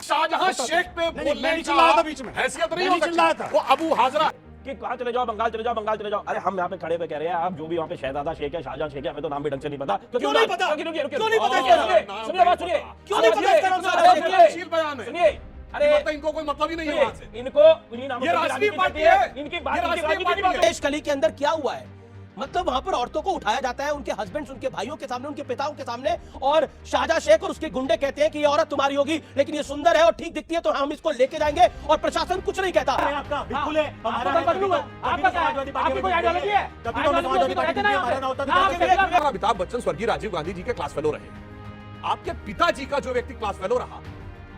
शाहजहां शेख पे बोलने नहीं चिल्लाया था बीच में, हैसियत नहीं मैं हो नहीं चिल्लाया सकती। था। वो अबू हाजरा कि कहाँ चले जाओ, बंगाल चले जाओ, बंगाल चले जाओ। अरे हम यहाँ पे खड़े पे कह रहे हैं, आप जो भी वहाँ पे शहजादा शेख है, शाहजहां शेख है, हमें तो नाम भी ढंग से नहीं पता। तो क्यों नहीं पता? रुकिए, रुकिए, रुकिए, क्यों नहीं पता? सुनिए बात, सुनिए, क्यों नहीं पता? इसका नाम शाहजहां शेख है। तफसील बयान है। सुनिए, अरे मतलब इनको कोई मतलब ही नहीं है वहां से। इनको उन्हीं नामों ये से राष्ट्रीय राजनीति पार्टी चलती है। इनकी ये बात, इनकी राष्ट्रीय राजनीति की पार्टी बात है। है। देश कली के अंदर क्या हुआ है? मतलब वहां पर औरतों को उठाया जाता है उनके हस्बैंड्स, उनके भाइयों के सामने, उनके पिताओं के सामने, और शाहजहां शेख और उसके गुंडे कहते हैं कि ये औरत तुम्हारी होगी, लेकिन ये सुंदर है और ठीक दिखती है तो हम इसको लेके जाएंगे, और प्रशासन कुछ नहीं कहता। आपका बिल्कुल है, हमारा आपका बदलू है, आपका क्या है? आपकी कोई आइडियोलॉजी है? कभी तो समाजवादी पार्टी नहीं हमारा ना होता हाँ, अमिताभ बच्चन स्वर्गीय राजीव गांधी जी के क्लास फेलो रहे। आपके पिताजी का जो व्यक्ति क्लास फेलो रहा,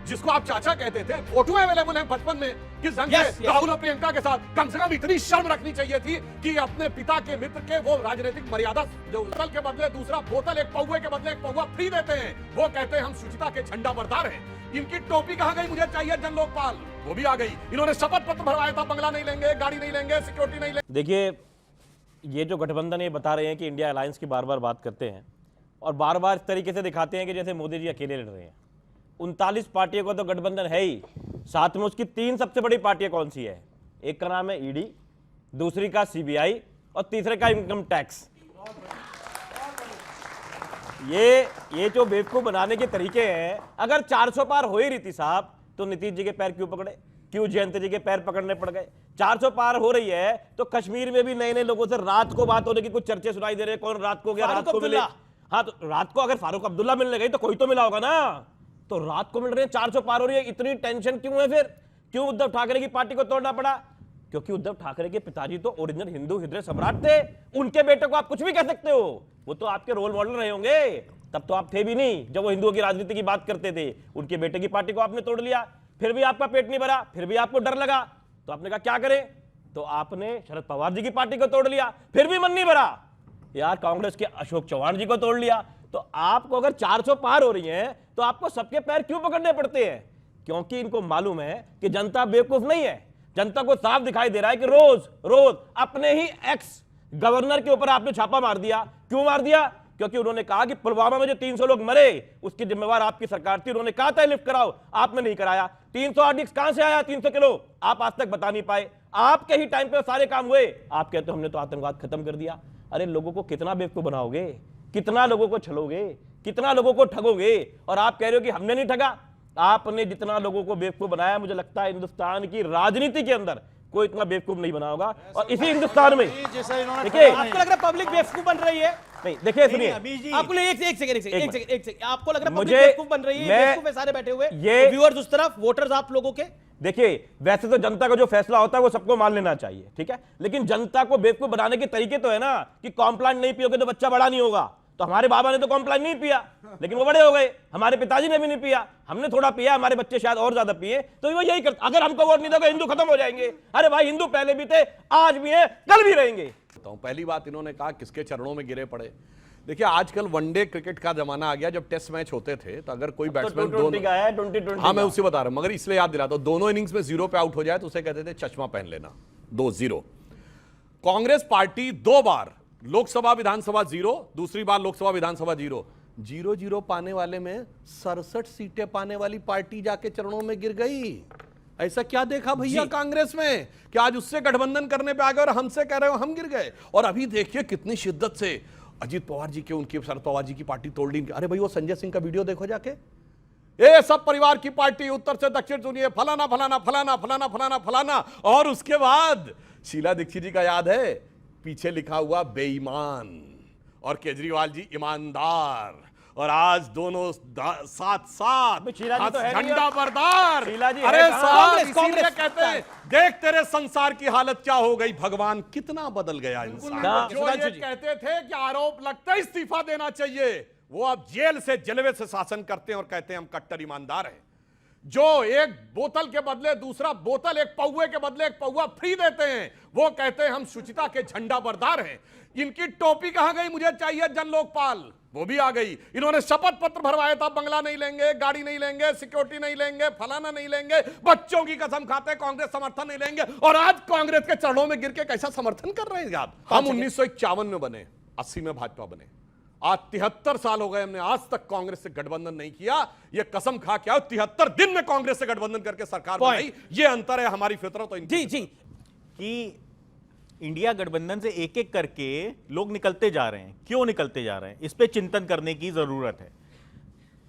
जिसको आप चाचा कहते थे, फोटो अवेलेबल है बचपन में किस ढंग से राहुल और प्रियंका के साथ, कम से कम इतनी शर्म रखनी चाहिए थी कि अपने पिता के मित्र के वो राजनीतिक मर्यादा, जो बोतल के बदले दूसरा बोतल, एक पौवे के बदले एक पौवा फ्री देते हैं, वो कहते हैं हम शुचिता के झंडा बरदार हैं। इनकी टोपी कहां गई? मुझे चाहिए जन लोकपाल, वो भी आ गई। इन्होंने शपथ पत्र भरवाया था, बंगला नहीं लेंगे, गाड़ी नहीं लेंगे, सिक्योरिटी नहीं लेंगे। देखिए, ये जो गठबंधन ये बता रहे हैं कि इंडिया अलायंस की बार बार बात करते हैं और बार बार इस तरीके से दिखाते हैं कि जैसे मोदी जी अकेले लड़ रहे हैं। 39 पार्टियों का तो गठबंधन है ही, साथ में उसकी 3 सबसे बड़ी पार्टियां कौन सी है? एक का नाम है ईडी, दूसरी का सीबीआई और तीसरे का इनकम टैक्स। ये जो बेवकूफ बनाने के तरीके हैं, अगर 400 पार हो ही रही थी साहब, तो नीतीश जी के पैर क्यों पकड़े? क्यों जयंत जी के पैर पकड़ने पड़ गए? 400 पार हो रही है तो कश्मीर में भी नए नए लोगों से रात को बात होने की कुछ चर्चे सुनाई दे रहे हैं। कौन रात को गया? रात को मिले। हाँ, तो रात को अगर फारूक अब्दुल्ला मिलने गई तो कोई तो मिला होगा ना, तो रात को मिल रहे हैं, 400 पार हो रही है। इतनी टेंशन क्यों है? फिर क्यों उद्धव ठाकरे की पार्टी को तोड़ना पड़ा? क्योंकि उद्धव ठाकरे के पिताजी तो ओरिजिनल हिंदू हृदय सम्राट थे। उनके बेटे को आप कुछ भी कह सकते हो, वो तो आपके रोल मॉडल रहे होंगे। तब तो आप थे भी नहीं जब वो हिंदुओं की राजनीति की बात करते थे। उनके बेटे की पार्टी को आपने तोड़ लिया, फिर भी आपका पेट नहीं भरा, फिर भी आपको डर लगा, तो आपने कहा क्या करें, तो आपने शरद पवार जी की पार्टी को तोड़ लिया, फिर भी मन नहीं भरा, यार कांग्रेस के अशोक चौहान जी को तोड़ लिया। तो आपको अगर 400 पार हो रही है तो आपको सबके पैर क्यों पकड़ने पड़ते हैं? क्योंकि इनको मालूम है कि जनता बेवकूफ नहीं है। जनता को साफ दिखाई दे रहा है कि रोज रोज अपने ही एक्स गवर्नर के ऊपर आपने छापा मार दिया। क्यों मार दिया? क्योंकि उन्होंने कहा कि पुलवामा में जो 300 लोग मरे उसकी जिम्मेवार आपकी सरकार थी। उन्होंने कहा था लिफ्ट कराओ, आपने नहीं कराया। 300 आरडीएक्स कहां से आया? 300 किलो आप आज तक बता नहीं पाए। आपके ही टाइम पे सारे काम हुए। आप कहते हो हमने तो आतंकवाद खत्म कर दिया। अरे लोगों को कितना बेवकूफ बनाओगे, कितना लोगों को छलोगे, कितना लोगों को ठगोगे? और आप कह रहे हो कि हमने नहीं ठगा। आपने जितना लोगों को बेवकूफ बनाया, मुझे लगता है हिंदुस्तान की राजनीति के अंदर कोई इतना बेवकूफ नहीं बना होगा। और इसी हिंदुस्तान में देखिए, आपको लग रहा है पब्लिक बेवकूफ बन रही है? नहीं देखिए, सुनिए, आपको एक सेकंड आपको लग रहा है पब्लिक मुझे- बेवकूफ बन रही है? मैं- बेवकूफ है सारे बैठे हुए, ये- व्यूअर्स उस तरफ, वोटर्स आप लोगों के। देखिए वैसे तो जनता का जो फैसला होता है वो सबको मान लेना चाहिए, ठीक है, लेकिन जनता को बेवकूफ बनाने के तरीके तो है ना कि कॉम्प्लान नहीं पियोगे तो बच्चा बड़ा नहीं होगा। तो हमारे बाबा ने तो कॉम्प्लान नहीं पिया लेकिन वो बड़े हो गए, हमारे पिताजी ने भी नहीं पिया, हमने थोड़ा पिया, हमारे बच्चे शायद और ज्यादा पिए। तो वो यही करते, अगर हमको वोट नहीं दोगे हिंदू खत्म हो जाएंगे। अरे भाई हिंदू पहले भी थे, आज भी हैं, कल भी रहेंगे। पहली बात इन्होंने कहा किसके चरणों में गिरे पड़े। देखिए आजकल वनडे क्रिकेट का जमाना आ गया, जब टेस्ट मैच होते थे तो अगर कोई बैट्समैन हाँ मैं उससे बता रहा हूं, मगर इसलिए याद दिलाता हूं, दोनों इनिंग्स में 0 पे आउट हो जाए तो उसे कहते थे चश्मा पहन लेना। 2-0 कांग्रेस पार्टी 2 बार लोकसभा विधानसभा 0, दूसरी बार लोकसभा विधानसभा 0 पाने वाले में 67 सीटें पाने वाली पार्टी जाके चरणों में गिर गई। ऐसा क्या देखा भैया कांग्रेस में कि आज उससे गठबंधन करने पे आ गए और हमसे कह रहे हो हम गिर गए। और अभी देखिए कितनी शिद्दत से अजीत पवार जी के, उनकी शरद पवार जी की पार्टी तोड़ ली। अरे भाई वो संजय सिंह का वीडियो देखो जाके, ये सब परिवार की पार्टी उत्तर से दक्षिण सुनिए, फलाना फलाना फलाना फलाना फलाना फलाना। और उसके बाद शीला दीक्षित जी का याद है, पीछे लिखा हुआ बेईमान, और केजरीवाल जी ईमानदार, और आज दोनों साथ साथ झंडा बरदार। अरे साहब इसीलिए कहते हैं देख तेरे संसार की हालत क्या हो गई, भगवान कितना बदल गया इंसान। जो ये कहते थे कि आरोप लगता है इस्तीफा देना चाहिए, वो अब जेल से जलवे से शासन करते हैं और कहते हैं हम कट्टर ईमानदार हैं। जो एक बोतल के बदले दूसरा बोतल, एक पौवे के बदले एक पौवा फ्री देते हैं, वो कहते हैं हम शुचिता के झंडा बरदार हैं। इनकी टोपी कहां गई? मुझे चाहिए जन लोकपाल, वो भी आ गई। इन्होंने शपथ पत्र भरवाया था, बंगला नहीं लेंगे, गाड़ी नहीं लेंगे, सिक्योरिटी नहीं लेंगे, फलाना नहीं लेंगे, बच्चों की कसम खाते कांग्रेस समर्थन नहीं लेंगे, और आज कांग्रेस के चरणों में गिर के कैसा समर्थन कर रहे हैं आप। हम 1951 में बने, 80 में भाजपा बने, आज 73 साल हो गए, हमने आज तक कांग्रेस से गठबंधन नहीं किया। ये कसम खा के आओ, 73 दिन में कांग्रेस से गठबंधन करके सरकार बनाई। ये अंतर है हमारी फितरत और इनकी जी जी कि इंडिया गठबंधन से एक एक करके लोग निकलते जा रहे हैं। क्यों निकलते जा रहे हैं, इस पे चिंतन करने की जरूरत है।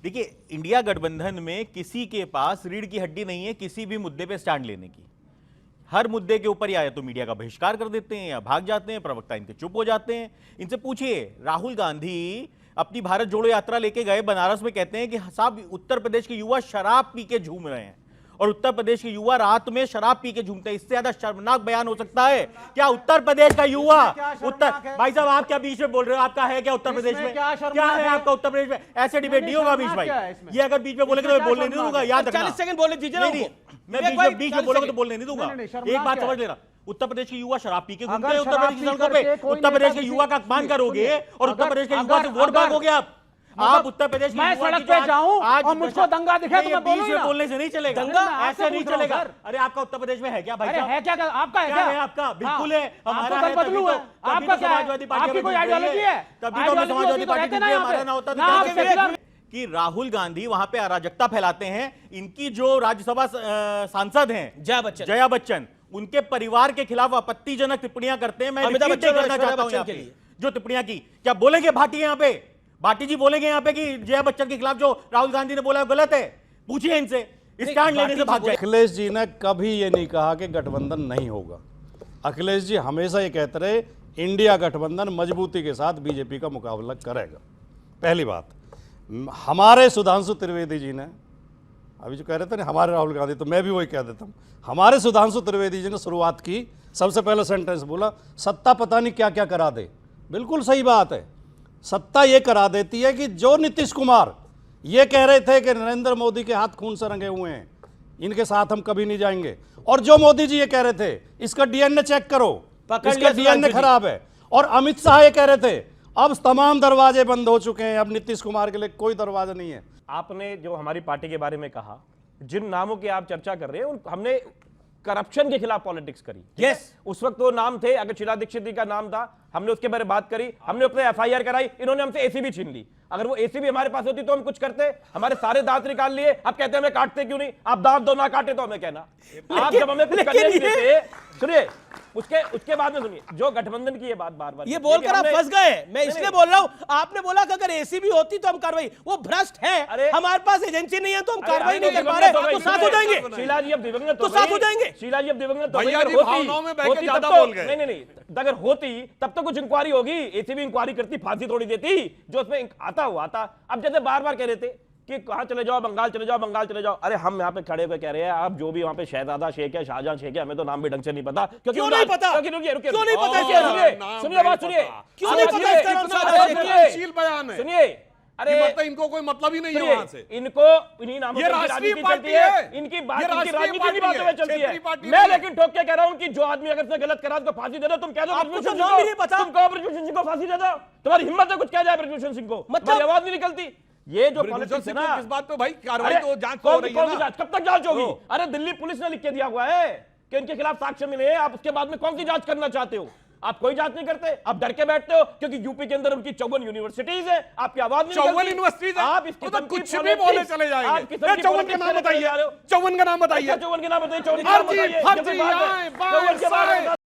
देखिए, इंडिया गठबंधन में किसी के पास रीढ़ की हड्डी नहीं है किसी भी मुद्दे पे स्टैंड लेने की। हर मुद्दे के ऊपर या तो मीडिया का बहिष्कार कर देते हैं या भाग जाते हैं, प्रवक्ता इनके चुप हो जाते हैं। इनसे पूछिए, राहुल गांधी अपनी भारत जोड़ो यात्रा लेके गए बनारस में, कहते हैं कि साहब उत्तर प्रदेश के युवा शराब पी के झूम रहे हैं, और उत्तर प्रदेश के युवा रात में शराब पी के झूमते हैं। इससे ज्यादा शर्मनाक बयान हो सकता है क्या? उत्तर प्रदेश का युवा, उत्तर भाई साहब आप क्या बीच में बोल रहे हो? आपका है क्या उत्तर प्रदेश में? क्या है आपका उत्तर प्रदेश में? ऐसे डिबेट नहीं होगा बीच भाई। ये अगर बीच में बोलेंगे तो मैं बोलने नहीं दूंगा, याद रखना। 40 सेकंड बोलने दीजिए ना नहीं, उनको। मैं बीच में बोलोगे तो बोलने नहीं दूंगा। एक बात समझ लेना, उत्तर प्रदेश के युवा शराब पी के घूमते हैं उत्तर प्रदेश की सड़कों पे। उत्तर प्रदेश के युवा का अपमान करोगे और उत्तर प्रदेश के युवा से वोट मांगोगे आप उत्तर प्रदेश मैं सड़क पे जाऊं और मुझको दंगा दिखे तो मैं बोलूं ना। बोलने से नहीं चलेगा, दंगा ऐसे नहीं चलेगा। अरे आपका उत्तर प्रदेश में है क्या भाई? अरे है क्या? आपका है क्या है आपका? बिल्कुल है, हमारा है। बदलू है आपका, क्या समाजवादी पार्टी आपकी कोई आइडियोलॉजी है? तभी तो समाजवादी पार्टी हमारा ना होता कि राहुल गांधी वहां पे अराजकता फैलाते हैं। इनकी जो राज्यसभा सांसद हैं जया बच्चन, उनके परिवार के खिलाफ आपत्तिजनक टिप्पणियां करते हैं। मैं अमिताभ रिपीट बच्चन करना चाहता हूं के यहाँ पे लिए जो टिप्पणियां की, क्या बोलेंगे भाटी यहाँ पे? भाटी जी बोलेंगे यहाँ पे कि जया बच्चन के खिलाफ जो राहुल गांधी ने बोला गलत है? पूछिए इनसे, स्टैंड लेने से भाग जाए। अखिलेश जी ने कभी ये नहीं कहा कि गठबंधन नहीं होगा। अखिलेश जी हमेशा ये कहते रहे इंडिया गठबंधन मजबूती के साथ बीजेपी का मुकाबला करेगा। पहली बात, हमारे सुधांशु त्रिवेदी जी ने, अभी जो कह रहे थे ना हमारे राहुल गांधी, तो मैं भी वही कह देता हूँ, हमारे सुधांशु त्रिवेदी जी ने शुरुआत की, सबसे पहले सेंटेंस बोला सत्ता पता नहीं क्या क्या करा दे। बिल्कुल सही बात है, सत्ता ये करा देती है कि जो नीतीश कुमार ये कह रहे थे कि नरेंद्र मोदी के हाथ खून से रंगे हुए हैं, इनके साथ हम कभी नहीं जाएंगे, और जो मोदी जी ये कह रहे थे इसका डीएनए चेक करो, इसका डीएनए खराब है, और अमित शाह ये कह रहे थे अब तमाम दरवाजे बंद हो चुके हैं, अब नीतीश कुमार के लिए कोई दरवाजा नहीं है। आपने जो हमारी पार्टी के बारे में कहा, जिन नामों की आप चर्चा कर रहे हैं, हमने करप्शन के खिलाफ पॉलिटिक्स करी। यस, उस वक्त वो नाम थे, अगर शीला दीक्षित जी का नाम था, हमने उसके बारे में बात करी, हमने अपने एफआईआर कराई, इन्होंने हमसे एसीबी छीन ली। अगर वो एसीबी हमारे पास होती तो हम कुछ करते, हमारे सारे दांत निकाल लिए। आप कहते हैं हमें काटते क्यों नहीं? आप दांत दो ना काटे तो हमें कहना। आप जब हमें कुछ करने नहीं देते, सुनिए, उसके बाद में सुनिए, जो गठबंधन की ये बात बार बार ये बोलकर आप फंस गए। मैं इसलिए बोल रहा हूं, आपने बोला कि अगर एसीबी होती तो हम कार्रवाई, वो भ्रष्ट है, हमारे पास एजेंसी नहीं है तो हम कार्रवाई नहीं कर पा रहे, तो साथ हो जाएंगे। शीला जी अब दिवंगत तो साथ हो जाएंगे। शीला जी अब दिवंगत भैया जी भावनाओं में बह के ज्यादा बोल गए। नहीं, अगर होती तब तो कुछ इंक्वायरी होगी, एसीबी इंक्वायरी करती, फांसी थोड़ी देती, जो उसमें आता हुआ था। अब जैसे बार बार कह रहे थे कि कहां चले जाओ, बंगाल चले जाओ, बंगाल चले जाओ। अरे हम यहाँ पे खड़े हुए कह रहे हैं, आप जो भी वहां पे शहजादा शेख है, शाहजहां शेख है, हमें तो नाम भी ढंग से नहीं पता। क्यों नहीं पता? रुकिए, क्यों नहीं पता? सुनिए बात, सुनिए क्यों नहीं पता? सुनिए, अरे मतलब इनको कोई मतलब ही नहीं है वहां से। इनको इन्हीं नामों ये से राष्ट्रीय राजनीति पार्टी चलती है, है। इनकी ये बात, इनकी राष्ट्रीय राजनीति पार्टी की बातों में है, चलती क्षेत्रीय है। पार्टी मैं नहीं है। लेकिन ठोक के कह रहा हूं कि जो आदमी अगर इसने गलत करा उसको फांसी दे दो। तुम कह दो आपको ब्रजभूषण तो नाम भी नहीं पता। तुम कहो ब्रजभूषण सिंह को फांसी दे दो, तुम्हारी हिम्मत है कुछ कह जाए ब्रजभूषण सिंह को, मतलब आवाज नहीं निकलती। ये जो पॉलिटिक्स है ना, किस बात पे भाई कार्रवाई अरे तो जांच हो रही है ना। कब तक जांच होगी? अरे दिल्ली पुलिस ने लिख के दिया हुआ है कि इनके खिलाफ साक्ष्य मिले हैं, आप उसके बाद में कौन सी जांच करना चाहते हो? आप कोई जांच नहीं करते, आप डर के बैठते हो क्योंकि यूपी के अंदर उनकी 54 यूनिवर्सिटीज है, आपकी आवाज नहीं 54 यूनिवर्सिटीज है, आप इसकी तो कुछ भी बोले चले जाएंगे। 54 का नाम बताइए, 54 का नाम बताइए, 54 के नाम बताइए, 54 फर्जी, फर्जी,